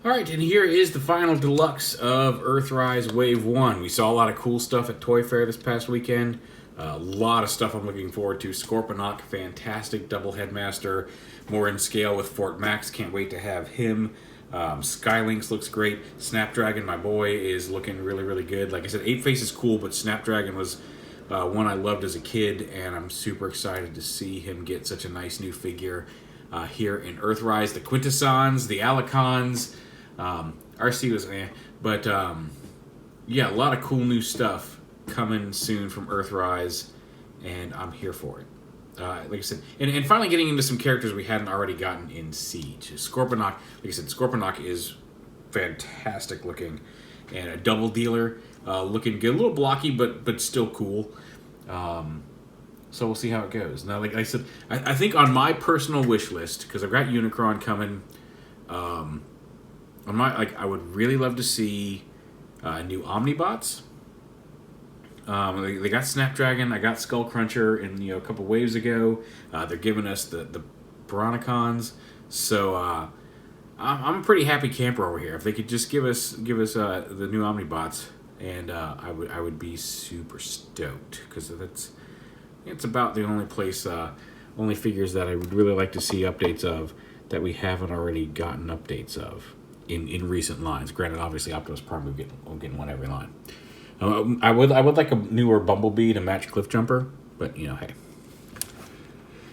Alright, and here is the final deluxe of EARTHRISE Wave 1. We saw a lot of cool stuff at Toy Fair this past weekend. A lot of stuff I'm looking forward to. Scorponok, fantastic double headmaster. More in scale with Fort Max, can't wait to have him. Skylynx looks great. Snapdragon, my boy, is looking really, really good. Like I said, 8-Face is cool, but Snapdragon was one I loved as a kid, and I'm super excited to see him get such a nice new figure here in EARTHRISE. The Quintessons, the Alicons, RC was but yeah, a lot of cool new stuff coming soon from EARTHRISE, and I'm here for it. Like I said, and finally getting into some characters we hadn't already gotten in Siege. Scorponok, like I said, Scorponok is fantastic looking, and a double dealer, looking good, a little blocky, but still cool. So we'll see how it goes. Now, like I said, I think on my personal wish list, because I've got Unicron coming, I would really love to see new Omnibots. They got Snapdragon. I got Skullcruncher in a couple waves ago. They're giving us the Piranacons. So I'm a pretty happy camper over here. If they could just give us the new Omnibots, and I would be super stoked, because it's about the only figures that I would really like to see updates of that we haven't already gotten updates of in recent lines. Granted, obviously Optimus Prime we'll get one every line. I would like a newer Bumblebee to match Cliffjumper, but hey.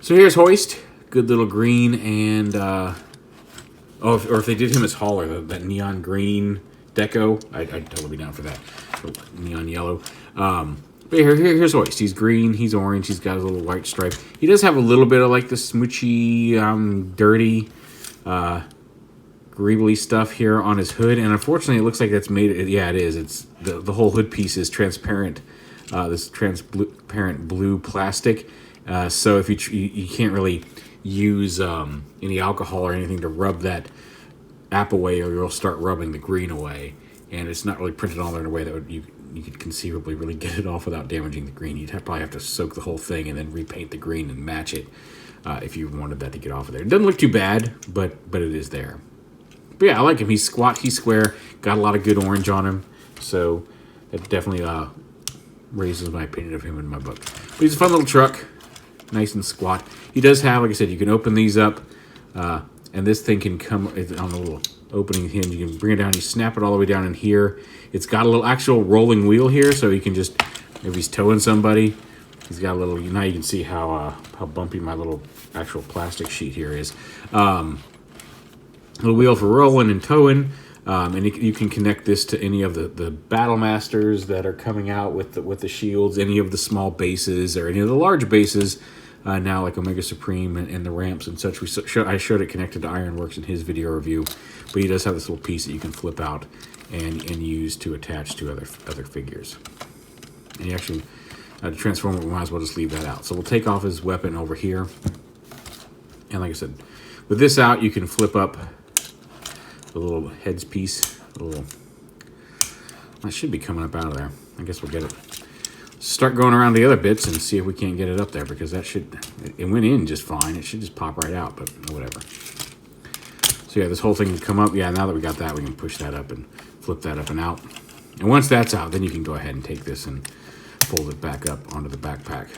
So here's Hoist, good little green, and or if they did him as Hauler, that neon green deco, I'd totally be down for that. Neon yellow. But here's Hoist. He's green, he's orange, he's got a little white stripe. He does have a little bit of like the smoochy, dirty, greebly stuff here on his hood, and unfortunately it looks like that's made. Yeah, it is. It's the whole hood piece is transparent. This transparent blue plastic. So if you can't really use any alcohol or anything to rub that app away, or you'll start rubbing the green away, and it's not really printed on there in a way that you could conceivably really get it off without damaging the green. You'd probably have to soak the whole thing and then repaint the green and match it if you wanted that to get off of there. It doesn't look too bad, but it is there. But yeah, I like him. He's squat, he's square, got a lot of good orange on him, so that definitely raises my opinion of him in my book. But he's a fun little truck, nice and squat. He does have, like I said, you can open these up, and this thing can come on a little opening hinge. You can bring it down, you snap it all the way down in here. It's got a little actual rolling wheel here, so you can just, if he's towing somebody, he's got a little, now you can see how bumpy my little actual plastic sheet here is. Little wheel for rolling and towing, and you can connect this to any of the Battle Masters that are coming out with the shields, any of the small bases, or any of the large bases now, like Omega Supreme and the ramps and such. I showed it connected to Ironworks in his video review, but he does have this little piece that you can flip out and use to attach to other figures. And you actually, to transform it, we might as well just leave that out. So we'll take off his weapon over here, and like I said, with this out, you can flip up the little heads piece. That should be coming up out of there. I guess we'll get it. Start going around the other bits and see if we can't get it up there, because it went in just fine. It should just pop right out, but whatever. So yeah, this whole thing can come up. Yeah, now that we got that, we can push that up and flip that up and out. And once that's out, then you can go ahead and take this and fold it back up onto the backpack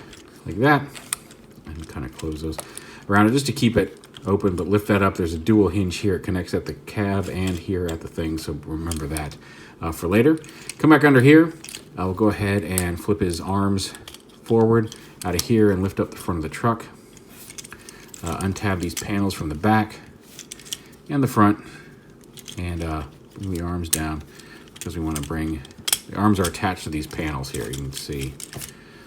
like that, and kind of close those around it just to keep it open, but lift that up. There's a dual hinge here. It connects at the cab and here at the thing, so remember that for later. Come back under here. I'll go ahead and flip his arms forward out of here and lift up the front of the truck. Untab these panels from the back and the front, and bring the arms down, because we want to bring the arms are attached to these panels here. You can see,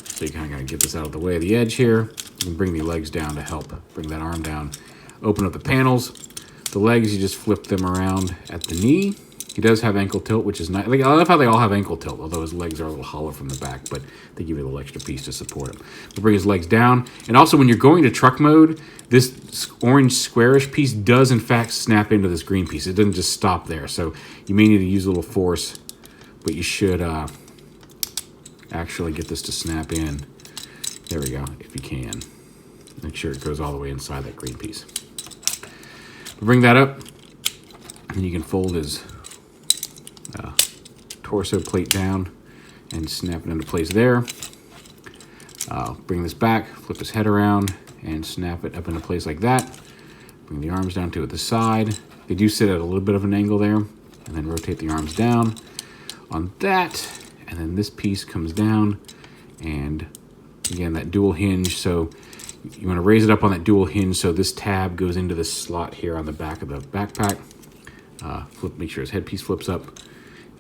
so you kind of got to get this out of the way of the edge here. You can bring the legs down to help bring that arm down. Open up the panels. The legs, you just flip them around at the knee. He does have ankle tilt, which is nice. I love how they all have ankle tilt, although his legs are a little hollow from the back, but they give you a little extra piece to support him. We'll bring his legs down. And also, when you're going to truck mode, this orange squarish piece does, in fact, snap into this green piece. It doesn't just stop there. So you may need to use a little force, but you should actually get this to snap in. There we go, if you can. Make sure it goes all the way inside that green piece. We'll bring that up. And you can fold his torso plate down and snap it into place there. Bring this back, flip his head around, and snap it up into place like that. Bring the arms down to the side. They do sit at a little bit of an angle there, and then rotate the arms down on that, and then this piece comes down, and again, that dual hinge, so you want to raise it up on that dual hinge so this tab goes into the slot here on the back of the backpack. Make sure his headpiece flips up.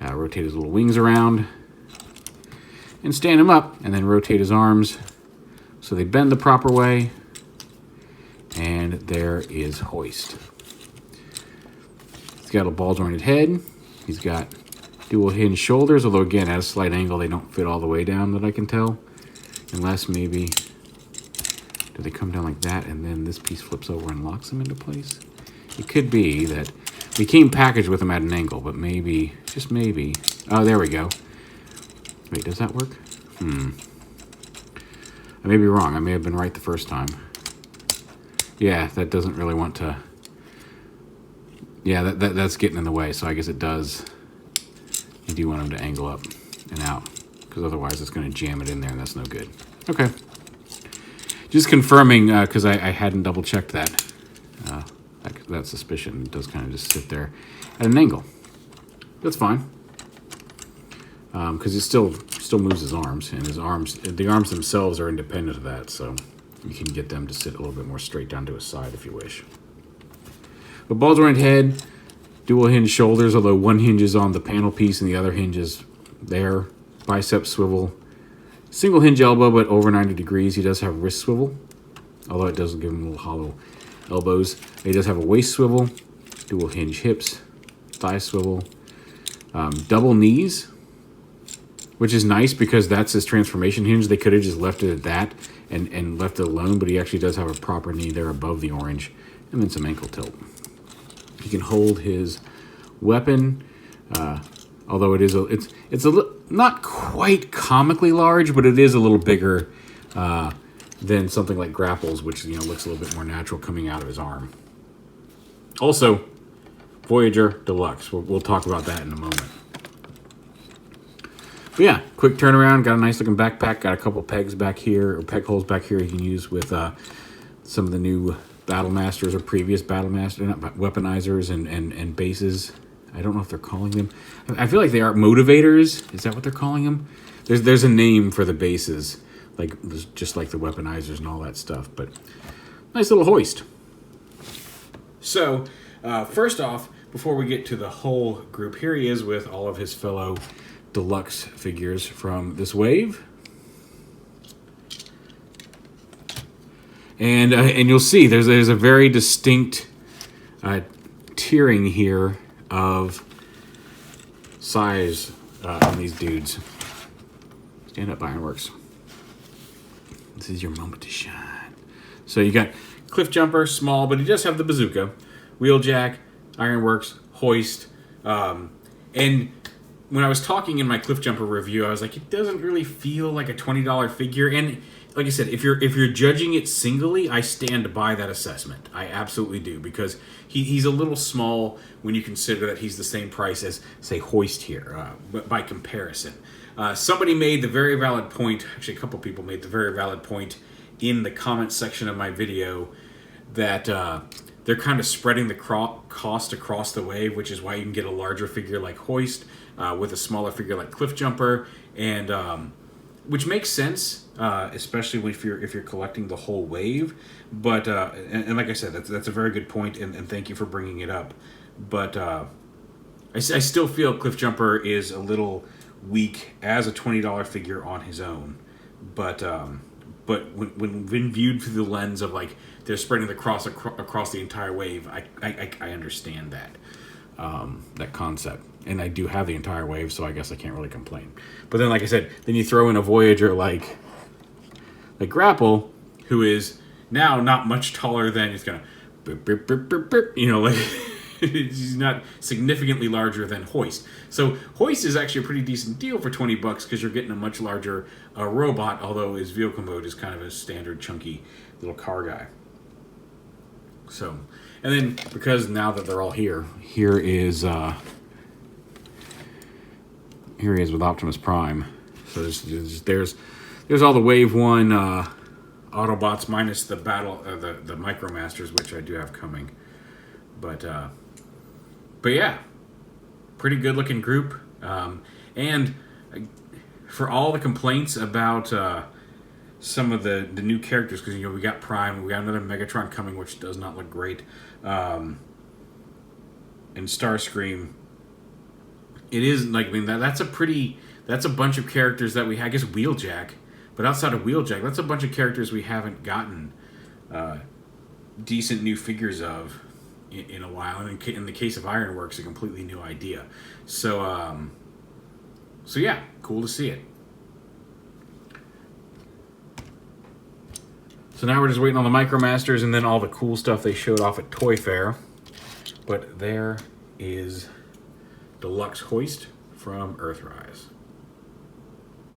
Rotate his little wings around, and stand him up, and then rotate his arms so they bend the proper way, and there is Hoist. He's got a ball-jointed head. He's got dual hinge shoulders, although again, at a slight angle, they don't fit all the way down that I can tell. Unless maybe, do they come down like that, and then this piece flips over and locks them into place? It could be that we came packaged with them at an angle, but maybe, just maybe. Oh, there we go. Wait, does that work? I may be wrong. I may have been right the first time. Yeah, that doesn't really want to... Yeah, that's getting in the way, so I guess it does. You do want them to angle up and out, because otherwise it's going to jam it in there, and that's no good. Okay. Just confirming, because I hadn't double-checked that. That suspicion does kind of just sit there at an angle. That's fine. Because it still moves his arms, and the arms themselves are independent of that, so you can get them to sit a little bit more straight down to his side if you wish. The ball-jointed head, dual hinge shoulders, although one hinge is on the panel piece and the other hinge is there. Bicep swivel. Single hinge elbow, but over 90 degrees. He does have wrist swivel, although it doesn't give him little hollow elbows. He does have a waist swivel, dual hinge hips, thigh swivel, double knees, which is nice because that's his transformation hinge. They could have just left it at that and left it alone, but he actually does have a proper knee there above the orange, and then some ankle tilt. He can hold his weapon, although it's not quite comically large, but it is a little bigger than something like Grapple's, which looks a little bit more natural coming out of his arm. Also, Voyager Deluxe. We'll talk about that in a moment. But yeah, quick turnaround. Got a nice looking backpack. Got a couple pegs back here, or peg holes back here you can use with some of the new Battle Masters or previous Battle Masters, not weaponizers and bases. I don't know if they're calling them. I feel like they are motivators. Is that what they're calling them? There's a name for the bases, just like the weaponizers and all that stuff. But nice little hoist. So first off, before we get to the whole group, here he is with all of his fellow Deluxe figures from this wave. And you'll see there's a very distinct tiering here of size on these dudes. Stand up, Ironworks. This is your moment to shine. So you got Cliff Jumper, small, but he does have the bazooka. Wheeljack, Ironworks, Hoist. And when I was talking in my Cliff Jumper review, I was like, it doesn't really feel like a $20 figure. And like I said, if you're judging it singly, I stand by that assessment. I absolutely do, because he's a little small when you consider that he's the same price as, say, Hoist here, but by comparison. Somebody made the very valid point, actually a couple people made the very valid point in the comment section of my video that they're kind of spreading the cost across the wave, which is why you can get a larger figure like Hoist with a smaller figure like Cliff Jumper, and which makes sense, especially if you're collecting the whole wave. But and like I said, that's a very good point, and thank you for bringing it up. But I still feel Cliff Jumper is a little weak as a $20 figure on his own. But when viewed through the lens of like they're spreading the cost across the entire wave, I understand that concept. And I do have the entire wave, so I guess I can't really complain. But then, like I said, then you throw in a Voyager like Grapple, who is now not much taller than, he's gonna like he's not significantly larger than Hoist. So Hoist is actually a pretty decent deal for $20 because you're getting a much larger robot, although his vehicle mode is kind of a standard chunky little car guy. So, and then because now that they're all here, here he is with Optimus Prime. So there's all the Wave 1 Autobots minus the the Micromasters, which I do have coming. But yeah, pretty good looking group. And for all the complaints about some of the new characters, because we got Prime, we got another Megatron coming, which does not look great, and Starscream. It is like, I mean, that's a bunch of characters that we had. I guess Wheeljack, but outside of Wheeljack, that's a bunch of characters we haven't gotten decent new figures of in a while. And in the case of Ironworks, a completely new idea. So yeah, cool to see it. So now we're just waiting on the Micromasters and then all the cool stuff they showed off at Toy Fair. But there is Deluxe Hoist from EARTHRISE.